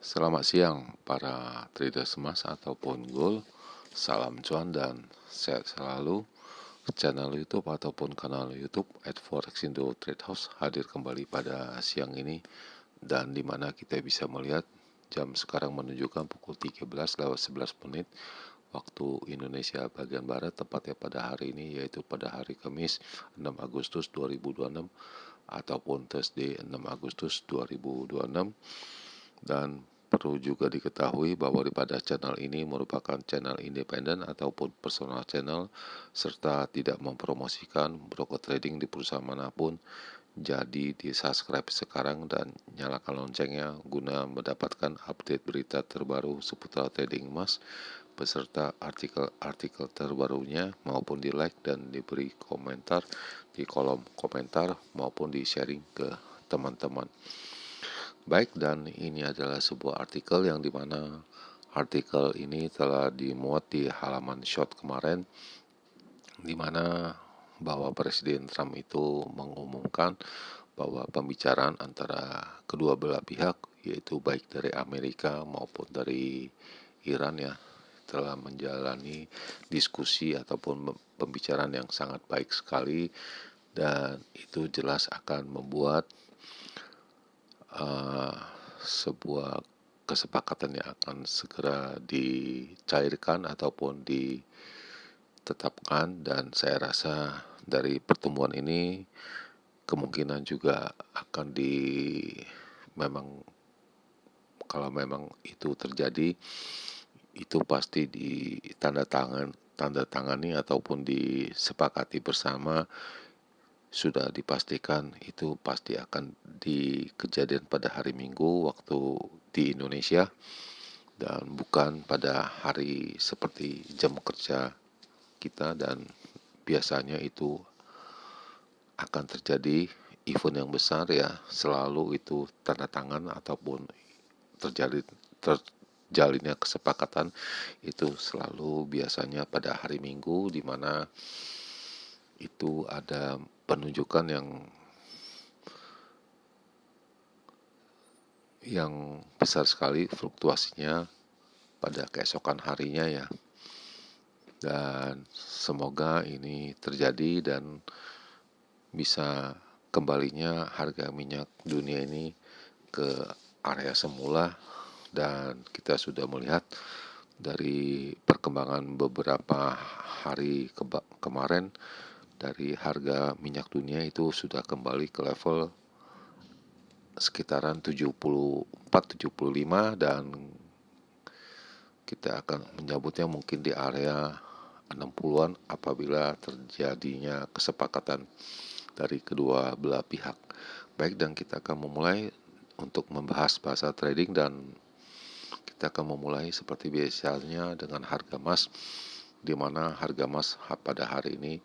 Selamat siang para traders emas ataupun gold. Salam cuan dan sehat selalu. Channel YouTube ataupun kanal YouTube @forexindo Trade House hadir kembali pada siang ini, dan dimana kita bisa melihat jam sekarang menunjukkan pukul 13:11 waktu Indonesia bagian barat, tepatnya pada hari ini, yaitu pada hari Kamis 6 Agustus 2026 ataupun Thursday 6 Agustus 2026. Dan perlu juga diketahui bahwa pada channel ini merupakan channel independen ataupun personal channel, serta tidak mempromosikan broker trading di perusahaan manapun. Jadi di subscribe sekarang dan nyalakan loncengnya guna mendapatkan update berita terbaru seputar trading emas beserta artikel-artikel terbarunya, maupun di like dan diberi komentar di kolom komentar maupun di sharing ke teman-teman. Baik, dan ini adalah sebuah artikel yang dimana artikel ini telah dimuat di halaman short kemarin, dimana bahwa Presiden Trump itu mengumumkan bahwa pembicaraan antara kedua belah pihak, yaitu baik dari Amerika maupun dari Iran ya, telah menjalani diskusi ataupun pembicaraan yang sangat baik sekali, dan itu jelas akan membuat sebuah kesepakatan yang akan segera dicairkan ataupun ditetapkan. Dan saya rasa dari pertemuan ini kemungkinan juga akan memang kalau memang itu terjadi, itu pasti tanda tangani ataupun disepakati bersama, sudah dipastikan itu pasti akan kejadian pada hari Minggu waktu di Indonesia, dan bukan pada hari seperti jam kerja kita. Dan biasanya itu akan terjadi event yang besar ya, selalu itu tanda tangan ataupun terjalinnya kesepakatan itu selalu biasanya pada hari Minggu, di mana itu ada penunjukan yang besar sekali fluktuasinya pada keesokan harinya ya. Dan semoga ini terjadi dan bisa kembalinya harga minyak dunia ini ke area semula. Dan kita sudah melihat dari perkembangan beberapa hari kemarin, dari harga minyak dunia itu sudah kembali ke level sekitaran 74-75, dan kita akan menyebutnya mungkin di area 60-an apabila terjadinya kesepakatan dari kedua belah pihak. Baik, dan kita akan memulai untuk membahas bahasa trading, dan kita akan memulai seperti biasanya dengan harga emas, di mana harga emas pada hari ini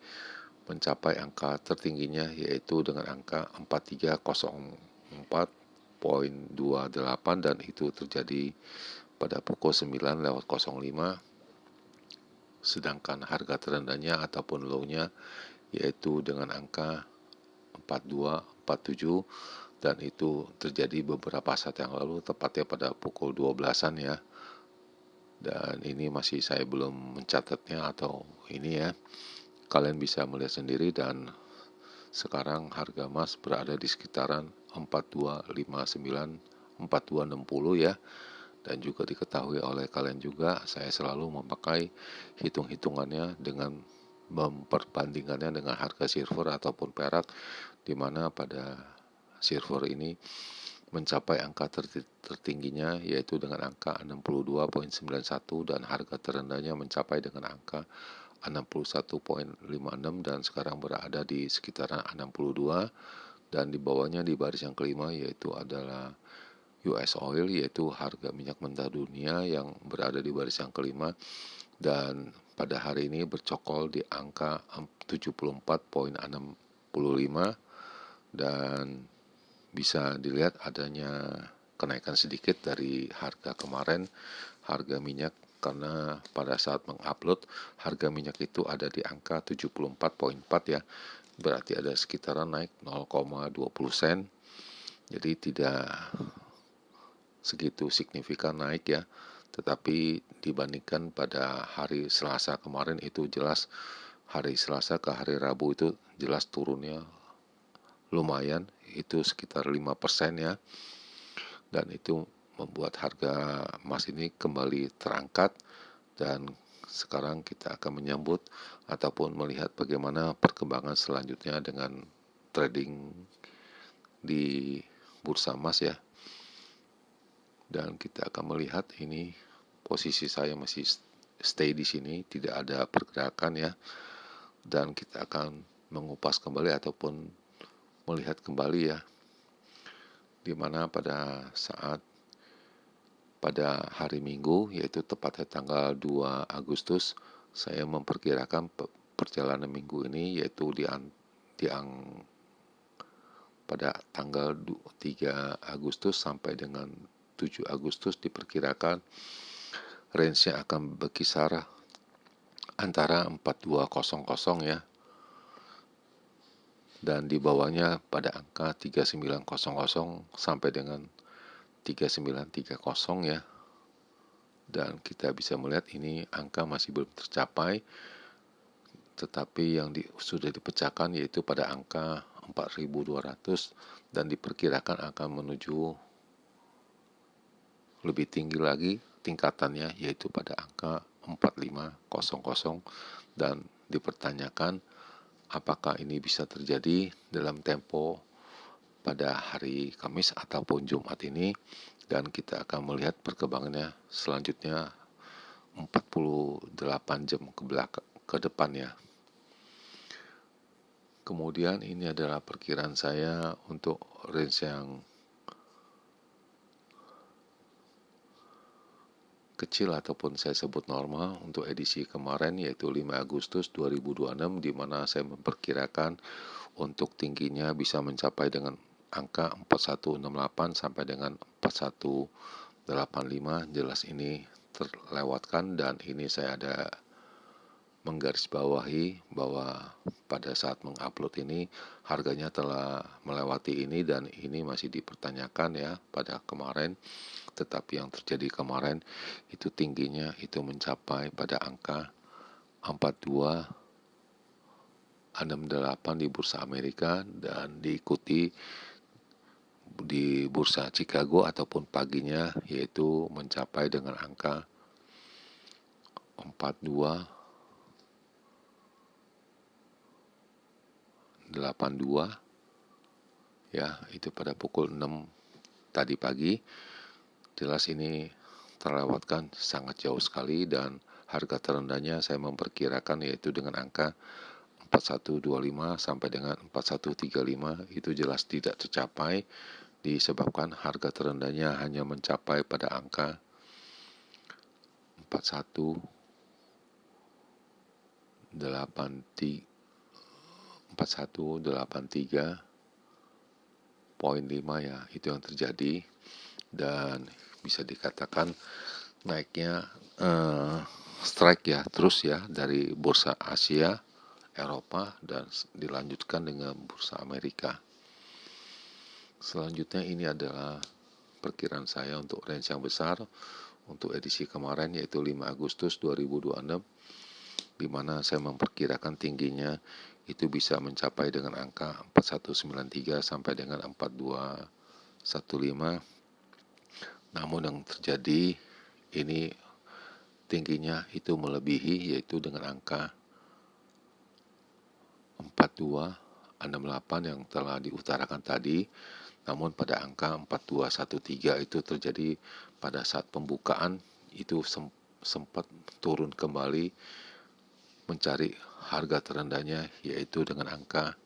mencapai angka tertingginya, yaitu dengan angka 4304,28, dan itu terjadi pada pukul 9:05. Sedangkan harga terendahnya ataupun low-nya yaitu dengan angka 4247, dan itu terjadi beberapa saat yang lalu, tepatnya pada pukul 12-an ya. Dan ini masih saya belum mencatatnya atau ini ya, kalian bisa melihat sendiri. Dan sekarang harga emas berada di sekitaran 4259, 4260 ya. Dan juga diketahui oleh kalian juga, saya selalu memakai hitung-hitungannya dengan memperbandingkannya dengan harga silver ataupun perak, di mana pada silver ini mencapai angka tertingginya yaitu dengan angka 62,91, dan harga terendahnya mencapai dengan angka 61,56, dan sekarang berada di sekitaran 62. Dan di bawahnya di baris yang kelima yaitu adalah US oil, yaitu harga minyak mentah dunia yang berada di baris yang kelima, dan pada hari ini bercokol di angka 74,65, dan bisa dilihat adanya kenaikan sedikit dari harga kemarin harga minyak, karena pada saat mengupload harga minyak itu ada di angka 74,4 ya, berarti ada sekitaran naik 0,20 sen. Jadi tidak segitu signifikan naik ya. Tetapi dibandingkan pada hari Selasa kemarin itu jelas hari Selasa ke hari Rabu itu jelas turunnya lumayan, itu sekitar 5% ya. Dan itu membuat harga emas ini kembali terangkat, dan sekarang kita akan menyambut ataupun melihat bagaimana perkembangan selanjutnya dengan trading di bursa emas ya. Dan kita akan melihat ini posisi saya masih stay di sini, tidak ada pergerakan ya. Dan kita akan mengupas kembali ataupun melihat kembali ya, dimana pada hari Minggu, yaitu tepatnya tanggal 2 Agustus, saya memperkirakan perjalanan minggu ini yaitu pada tanggal 3 Agustus sampai dengan 7 Agustus diperkirakan range-nya akan berkisar antara 4200 ya, dan di bawahnya pada angka 3900 sampai dengan 3930 ya. Dan kita bisa melihat ini angka masih belum tercapai, tetapi yang sudah dipecahkan yaitu pada angka 4200 dan diperkirakan akan menuju lebih tinggi lagi tingkatannya yaitu pada angka 4500, dan dipertanyakan apakah ini bisa terjadi dalam tempo pada hari Kamis ataupun Jumat ini, dan kita akan melihat perkembangannya selanjutnya 48 jam ke depannya. Kemudian ini adalah perkiraan saya untuk range yang kecil ataupun saya sebut normal untuk edisi kemarin yaitu 5 Agustus 2026, di mana saya memperkirakan untuk tingginya bisa mencapai dengan angka 4168 sampai dengan 4185. Jelas ini terlewatkan, dan ini saya ada menggarisbawahi bahwa pada saat mengupload ini harganya telah melewati ini, dan ini masih dipertanyakan ya pada kemarin. Tetapi yang terjadi kemarin itu tingginya itu mencapai pada angka 4268 di bursa Amerika, dan diikuti di bursa Chicago ataupun paginya yaitu mencapai dengan angka 4282 ya, itu pada pukul 6 tadi pagi. Jelas ini terlewatkan sangat jauh sekali, dan harga terendahnya saya memperkirakan yaitu dengan angka 4125 sampai dengan 4135, itu jelas tidak tercapai disebabkan harga terendahnya hanya mencapai pada angka 4183.5 ya, itu yang terjadi. Dan bisa dikatakan naiknya strike ya terus ya dari bursa Asia, Eropa, dan dilanjutkan dengan bursa Amerika. Selanjutnya ini adalah perkiraan saya untuk range yang besar untuk edisi kemarin yaitu 5 Agustus 2026, di mana saya memperkirakan tingginya itu bisa mencapai dengan angka 4193 sampai dengan 4215. Namun yang terjadi ini tingginya itu melebihi yaitu dengan angka 4268 yang telah diutarakan tadi. Namun pada angka 4213 itu terjadi pada saat pembukaan itu sempat turun kembali mencari harga terendahnya yaitu dengan angka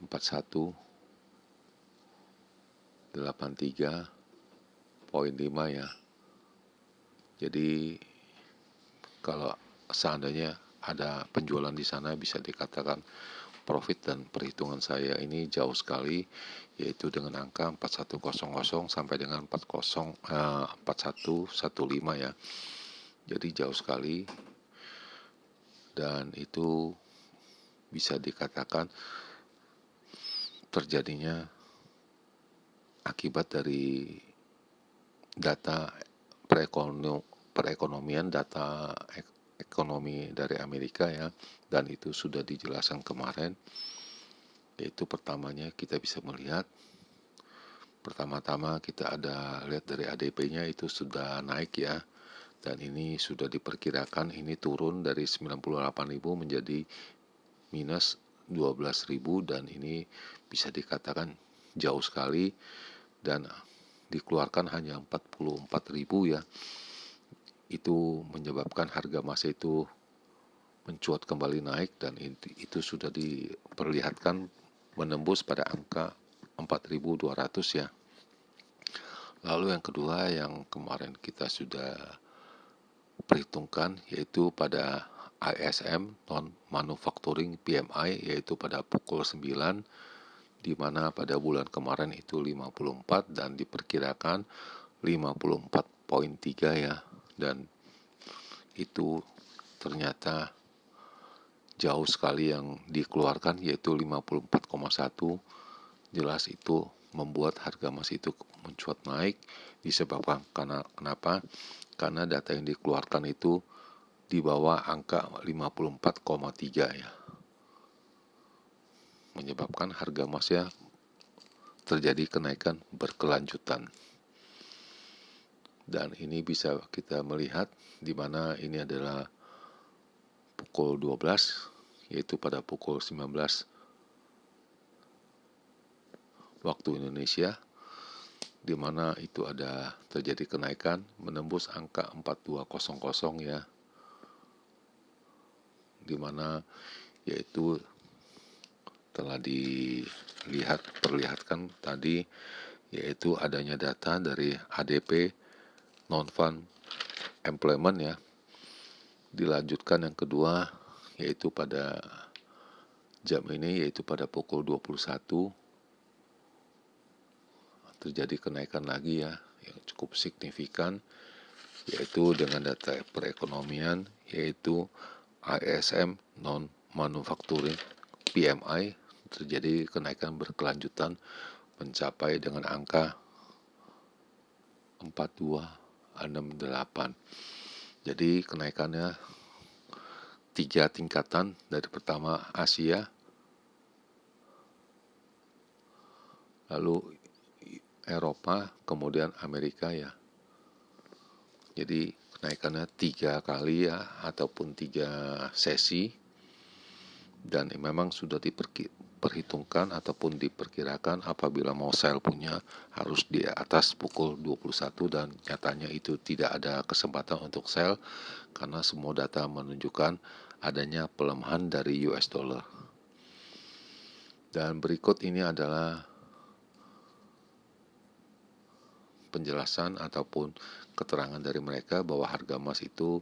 4183.5 ya. Jadi kalau seandainya ada penjualan di sana bisa dikatakan profit, dan perhitungan saya ini jauh sekali yaitu dengan angka 4100 sampai dengan 4115 ya. Jadi jauh sekali, dan itu bisa dikatakan terjadinya akibat dari data perekonomian, data ekonomi dari Amerika ya, dan itu sudah dijelaskan kemarin. Yaitu pertamanya kita bisa melihat, pertama-tama kita ada lihat dari ADP-nya itu sudah naik ya, dan ini sudah diperkirakan ini turun dari 98.000 menjadi minus 12.000, dan ini bisa dikatakan jauh sekali, dan dikeluarkan hanya 44.000 ya. Itu menyebabkan harga emas itu mencuat kembali naik, dan itu sudah diperlihatkan menembus pada angka 4.200 ya. Lalu yang kedua yang kemarin kita sudah perhitungkan yaitu pada ISM non manufacturing PMI, yaitu pada pukul 9, di mana pada bulan kemarin itu 54 dan diperkirakan 54,3 ya, dan itu ternyata jauh sekali yang dikeluarkan yaitu 54,1. Jelas itu membuat harga emas itu mencuat naik, disebabkan kenapa? Karena data yang dikeluarkan itu di bawah angka 54,3 ya, menyebabkan harga emasnya terjadi kenaikan berkelanjutan. Dan ini bisa kita melihat di mana ini adalah pukul 12, yaitu pada pukul 19 waktu Indonesia, di mana itu ada terjadi kenaikan menembus angka 4200 ya, di mana yaitu telah perlihatkan tadi, yaitu adanya data dari ADP non-farm employment ya. Dilanjutkan yang kedua yaitu pada jam ini, yaitu pada pukul 21 terjadi kenaikan lagi ya, yang cukup signifikan, yaitu dengan data perekonomian, yaitu ISM non manufacturing PMI terjadi kenaikan berkelanjutan mencapai dengan angka 4268. Jadi kenaikannya 3 tingkatan, dari pertama Asia, lalu Eropa, kemudian Amerika ya. Jadi kenaikannya 3 kali ya, ataupun 3 sesi, dan memang sudah diperhitungkan ataupun diperkirakan apabila mau sell punya harus di atas pukul 21, dan nyatanya itu tidak ada kesempatan untuk sell karena semua data menunjukkan adanya pelemahan dari US dollar. Dan berikut ini adalah penjelasan ataupun keterangan dari mereka bahwa harga emas itu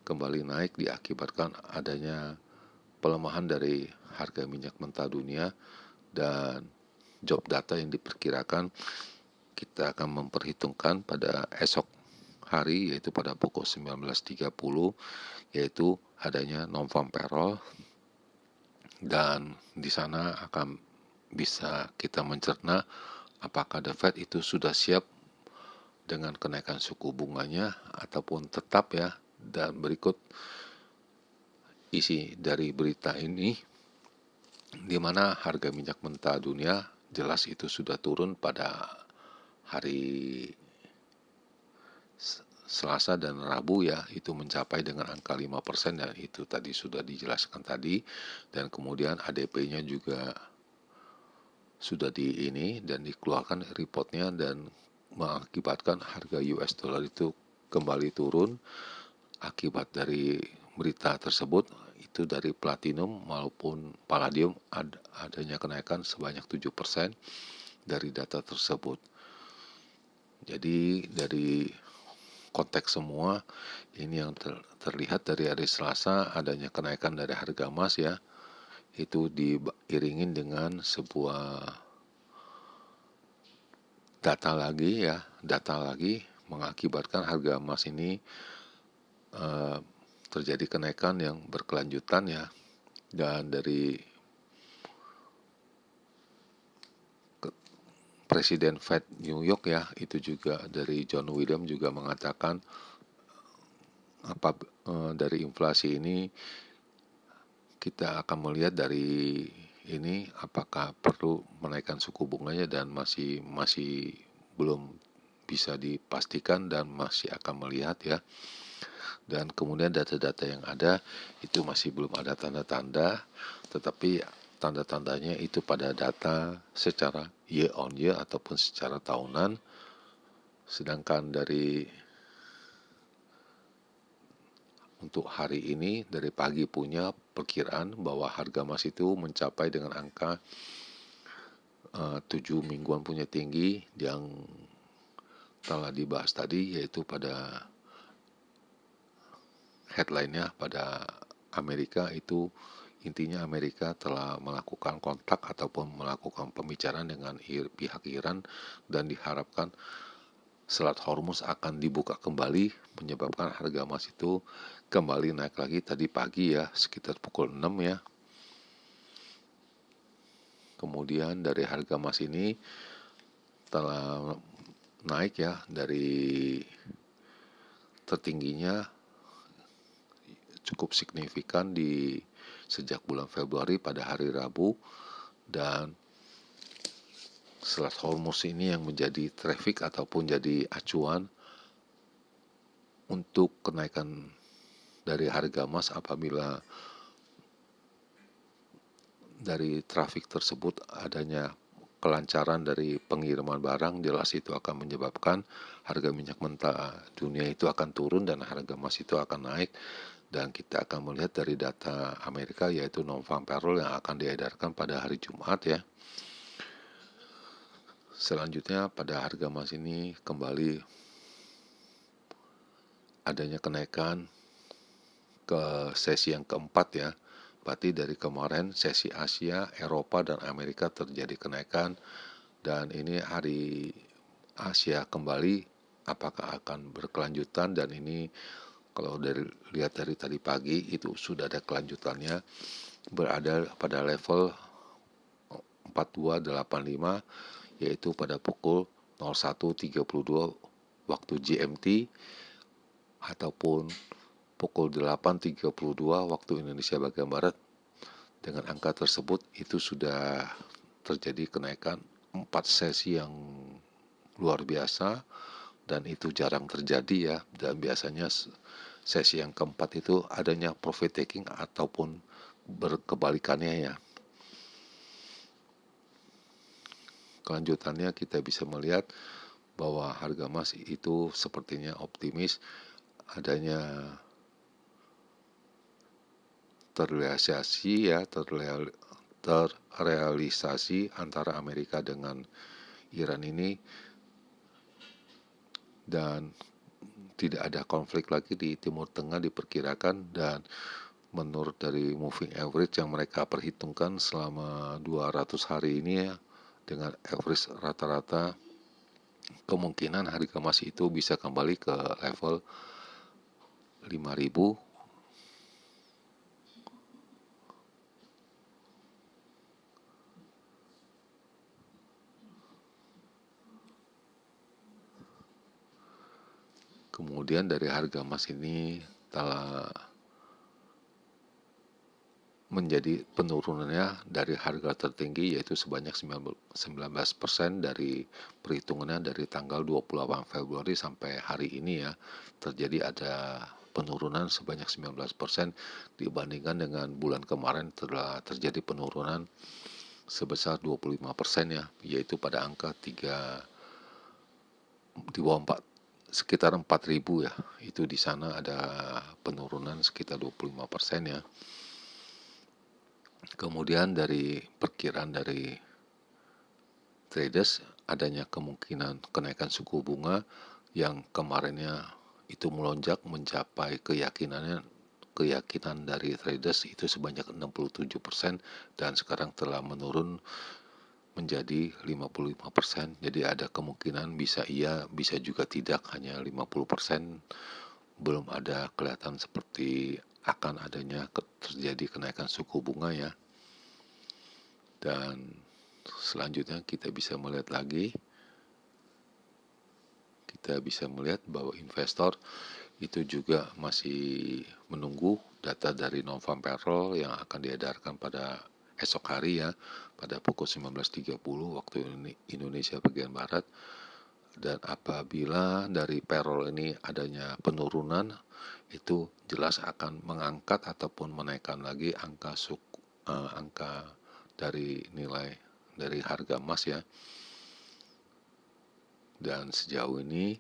kembali naik diakibatkan adanya pelemahan dari harga minyak mentah dunia, dan job data yang diperkirakan kita akan memperhitungkan pada esok hari, yaitu pada pukul 19.30, yaitu adanya non-farm payroll, dan di sana akan bisa kita mencerna apakah The Fed itu sudah siap dengan kenaikan suku bunganya ataupun tetap ya. Dan berikut isi dari berita ini, di mana harga minyak mentah dunia jelas itu sudah turun pada hari Selasa dan Rabu ya, itu mencapai dengan angka 5%, dan itu tadi sudah dijelaskan tadi. Dan kemudian ADP-nya juga sudah dan dikeluarkan reportnya, dan mengakibatkan harga US dollar itu kembali turun akibat dari berita tersebut. Itu dari platinum maupun palladium adanya kenaikan sebanyak 7% dari data tersebut. Jadi dari konteks semua ini yang terlihat dari hari Selasa adanya kenaikan dari harga emas ya, itu diiringin dengan sebuah data lagi mengakibatkan harga emas ini terjadi kenaikan yang berkelanjutan ya. Dan dari Presiden Fed New York ya, itu juga dari John William juga mengatakan dari inflasi ini kita akan melihat dari ini apakah perlu menaikkan suku bunganya, dan masih belum bisa dipastikan dan masih akan melihat ya. Dan kemudian data-data yang ada itu masih belum ada tanda-tanda, tetapi tanda-tandanya itu pada data secara year on year ataupun secara tahunan. Sedangkan untuk hari ini dari pagi punya perkiraan bahwa harga emas itu mencapai dengan angka 7 mingguan punya tinggi yang telah dibahas tadi, yaitu pada headline-nya pada Amerika itu intinya Amerika telah melakukan kontak ataupun melakukan pembicaraan dengan pihak Iran, dan diharapkan Selat Hormuz akan dibuka kembali, menyebabkan harga emas itu kembali naik lagi tadi pagi ya, sekitar pukul 6 ya. Kemudian dari harga emas ini telah naik ya, dari tertingginya cukup signifikan di sejak bulan Februari pada hari Rabu, dan Selat Hormuz ini yang menjadi traffic ataupun jadi acuan untuk kenaikan dari harga emas. Apabila dari trafik tersebut adanya kelancaran dari pengiriman barang, jelas itu akan menyebabkan harga minyak mentah dunia itu akan turun dan harga emas itu akan naik. Dan kita akan melihat dari data Amerika, yaitu non-farm payroll yang akan diedarkan pada hari Jumat ya. Selanjutnya pada harga emas ini kembali adanya kenaikan ke sesi yang keempat ya. Berarti dari kemarin sesi Asia, Eropa, dan Amerika terjadi kenaikan, dan ini hari Asia kembali apakah akan berkelanjutan, dan ini kalau lihat dari tadi pagi itu sudah ada kelanjutannya, berada pada level 4285, yaitu pada pukul 01.32 waktu GMT ataupun pukul 8.32 waktu Indonesia bagian Barat. Dengan angka tersebut itu sudah terjadi kenaikan 4 sesi yang luar biasa, dan itu jarang terjadi ya. Dan biasanya sesi yang keempat itu adanya profit taking ataupun berkebalikannya ya. Kelanjutannya kita bisa melihat bahwa harga emas itu sepertinya optimis adanya terrealisasi antara Amerika dengan Iran ini, dan tidak ada konflik lagi di Timur Tengah diperkirakan. Dan menurut dari moving average yang mereka perhitungkan selama 200 hari ini ya, dengan average rata-rata, kemungkinan harga emas itu bisa kembali ke level 5.000. Kemudian dari harga emas ini telah menjadi penurunannya dari harga tertinggi, yaitu sebanyak 19% dari perhitungannya dari tanggal 28 Februari sampai hari ini ya. Terjadi ada penurunan sebanyak 19% dibandingkan dengan bulan kemarin. Telah terjadi penurunan sebesar 25% ya, yaitu pada angka di bawah 4, sekitar 4.000 ya. Itu di sana ada penurunan sekitar 25% ya. Kemudian dari perkiraan dari traders, adanya kemungkinan kenaikan suku bunga yang kemarinnya itu melonjak mencapai keyakinan dari traders itu sebanyak 67%, dan sekarang telah menurun menjadi 55%. Jadi ada kemungkinan bisa iya, bisa juga tidak, hanya 50%. Belum ada kelihatan seperti akan adanya terjadi kenaikan suku bunga ya. Dan selanjutnya kita bisa melihat lagi, kita bisa melihat bahwa investor itu juga masih menunggu data dari non-farm payroll yang akan diedarkan pada esok hari ya, pada pukul 19.30 waktu Indonesia bagian Barat. Dan apabila dari payroll ini adanya penurunan, itu jelas akan mengangkat ataupun menaikkan lagi angka dari nilai dari harga emas ya. Dan sejauh ini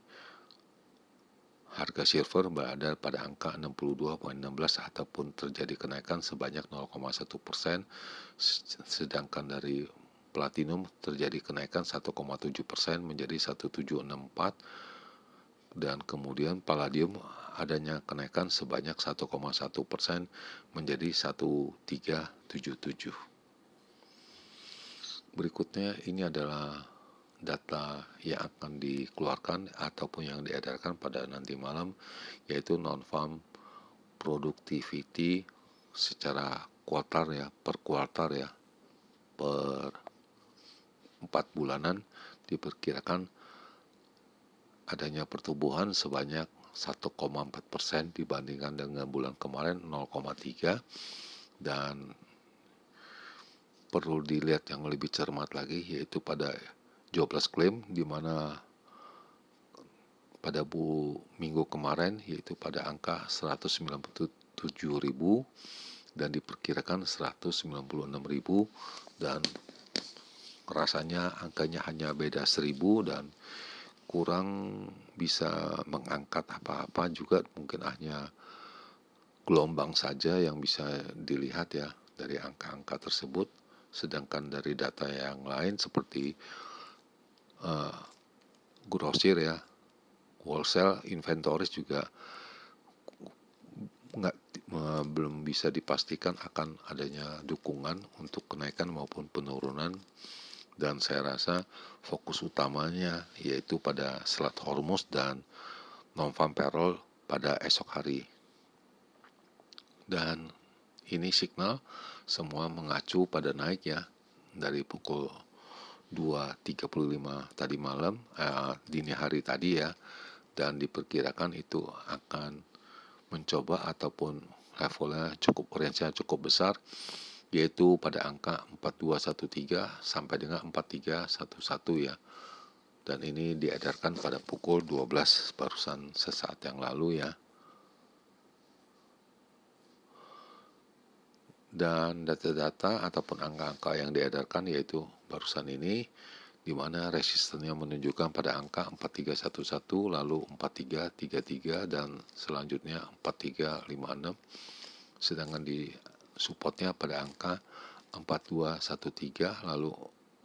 harga silver berada pada angka 62,16 ataupun terjadi kenaikan sebanyak 0,1%, sedangkan dari platinum terjadi kenaikan 1,7% menjadi 1764, dan kemudian palladium adanya kenaikan sebanyak 1,1% menjadi 1377. Berikutnya ini adalah data yang akan dikeluarkan ataupun yang diedarkan pada nanti malam, yaitu non-farm productivity secara kuartal ya, per kuartal ya, per 4 bulanan diperkirakan adanya pertumbuhan sebanyak 1,4% dibandingkan dengan bulan kemarin 0,3, dan perlu dilihat yang lebih cermat lagi yaitu pada jobless claim, di mana pada minggu kemarin yaitu pada angka 197.000 dan diperkirakan 196.000, dan rasanya angkanya hanya beda 1.000 dan kurang bisa mengangkat apa-apa juga, mungkin hanya gelombang saja yang bisa dilihat ya dari angka-angka tersebut. Sedangkan dari data yang lain seperti grosir ya, wholesale inventories juga belum bisa dipastikan akan adanya dukungan untuk kenaikan maupun penurunan, dan saya rasa fokus utamanya yaitu pada Selat Hormuz dan non-farm payroll pada esok hari. Dan ini signal semua mengacu pada naik ya, dari pukul 2.35 tadi malam, dini hari tadi ya, dan diperkirakan itu akan mencoba ataupun levelnya range-nya cukup besar, yaitu pada angka 4213 sampai dengan 4311 ya. Dan ini diedarkan pada pukul 12 barusan sesaat yang lalu ya. Dan data-data ataupun angka-angka yang diedarkan yaitu barusan ini, di mana resistennya menunjukkan pada angka 4311, lalu 4333, dan selanjutnya 4356, sedangkan di supportnya pada angka 4213, lalu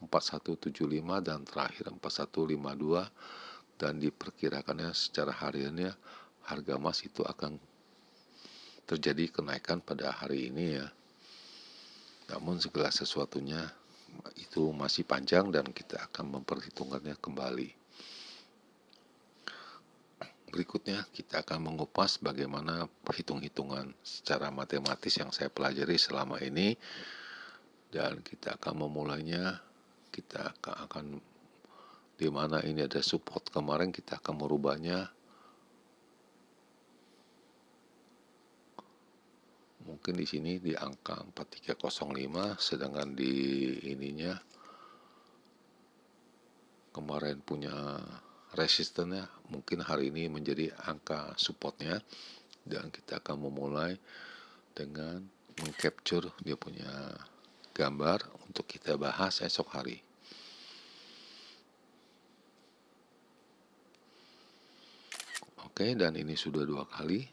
4175, dan terakhir 4152, dan diperkirakannya secara hariannya harga emas itu akan terjadi kenaikan pada hari ini ya. Namun segala sesuatunya itu masih panjang dan kita akan memperhitungkannya kembali. Berikutnya kita akan mengupas bagaimana perhitung-hitungan secara matematis yang saya pelajari selama ini, dan kita akan memulainya. Kita akan di mana ini ada support kemarin, kita akan merubahnya mungkin di sini di angka 4305, sedangkan di ininya kemarin punya resistennya mungkin hari ini menjadi angka supportnya, dan kita akan memulai dengan mengcapture dia punya gambar untuk kita bahas esok hari. Oke, dan ini sudah 2 kali,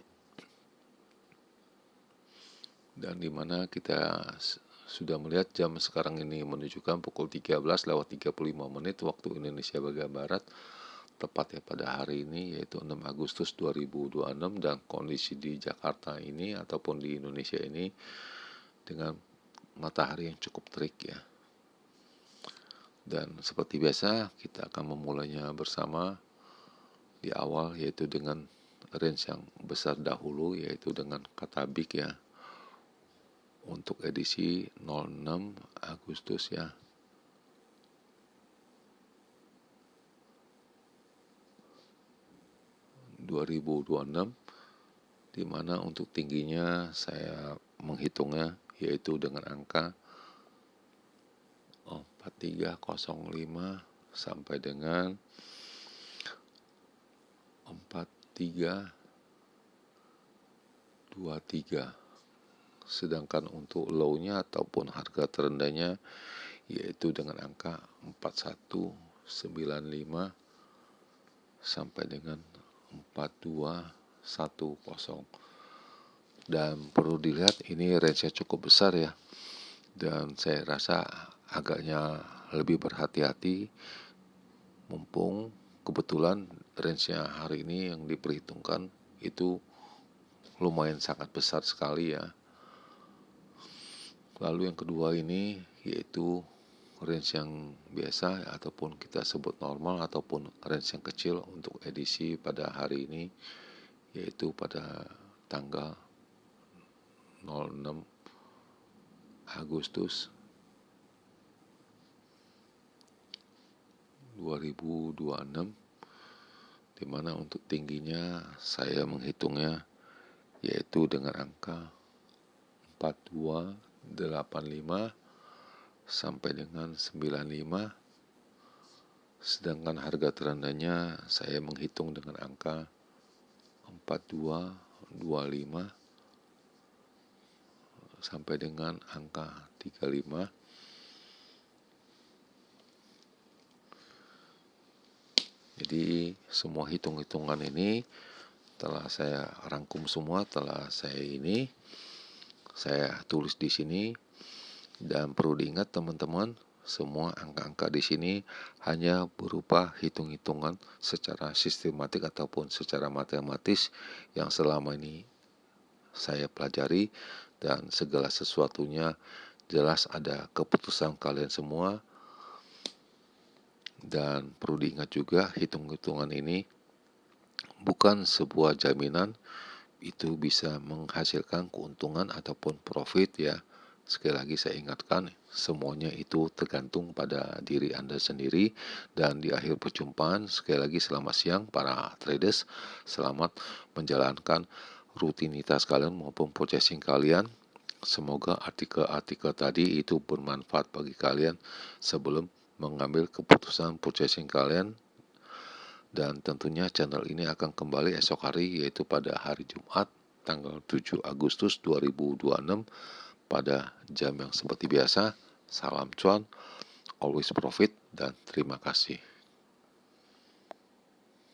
dan dimana kita sudah melihat jam sekarang ini menunjukkan pukul 13:35 waktu Indonesia bagian Barat, tepat ya pada hari ini yaitu 6 Agustus 2026, dan kondisi di Jakarta ini ataupun di Indonesia ini dengan matahari yang cukup terik ya. Dan seperti biasa kita akan memulainya bersama di awal yaitu dengan range yang besar dahulu, yaitu dengan kata big ya, untuk edisi 06 Agustus ya. 2026, di mana untuk tingginya saya menghitungnya yaitu dengan angka 4305 sampai dengan 4323. Sedangkan untuk low-nya ataupun harga terendahnya yaitu dengan angka 4195 sampai dengan 4210. Dan perlu dilihat ini range-nya cukup besar ya. Dan saya rasa agaknya lebih berhati-hati mumpung kebetulan range-nya hari ini yang diperhitungkan itu lumayan sangat besar sekali ya. Lalu yang kedua ini yaitu range yang biasa ataupun kita sebut normal ataupun range yang kecil untuk edisi pada hari ini, yaitu pada tanggal 06 Agustus 2026, di mana untuk tingginya saya menghitungnya yaitu dengan angka 4285 sampai dengan 95. Sedangkan harga terendahnya saya menghitung dengan angka 4225 sampai dengan angka 35. Jadi semua hitung-hitungan ini telah saya rangkum semua, saya tulis di sini. Dan perlu diingat teman-teman, semua angka-angka di sini hanya berupa hitung-hitungan secara sistematik ataupun secara matematis yang selama ini saya pelajari, dan segala sesuatunya jelas ada keputusan kalian semua. Dan perlu diingat juga hitung-hitungan ini bukan sebuah jaminan itu bisa menghasilkan keuntungan ataupun profit ya. Sekali lagi saya ingatkan, semuanya itu tergantung pada diri Anda sendiri. Dan di akhir perjumpaan, sekali lagi selamat siang para traders. Selamat menjalankan rutinitas kalian maupun purchasing kalian. Semoga artikel-artikel tadi itu bermanfaat bagi kalian sebelum mengambil keputusan purchasing kalian. Dan tentunya channel ini akan kembali esok hari, yaitu pada hari Jumat tanggal 7 Agustus 2026 pada jam yang seperti biasa. Salam cuan, always profit, dan terima kasih.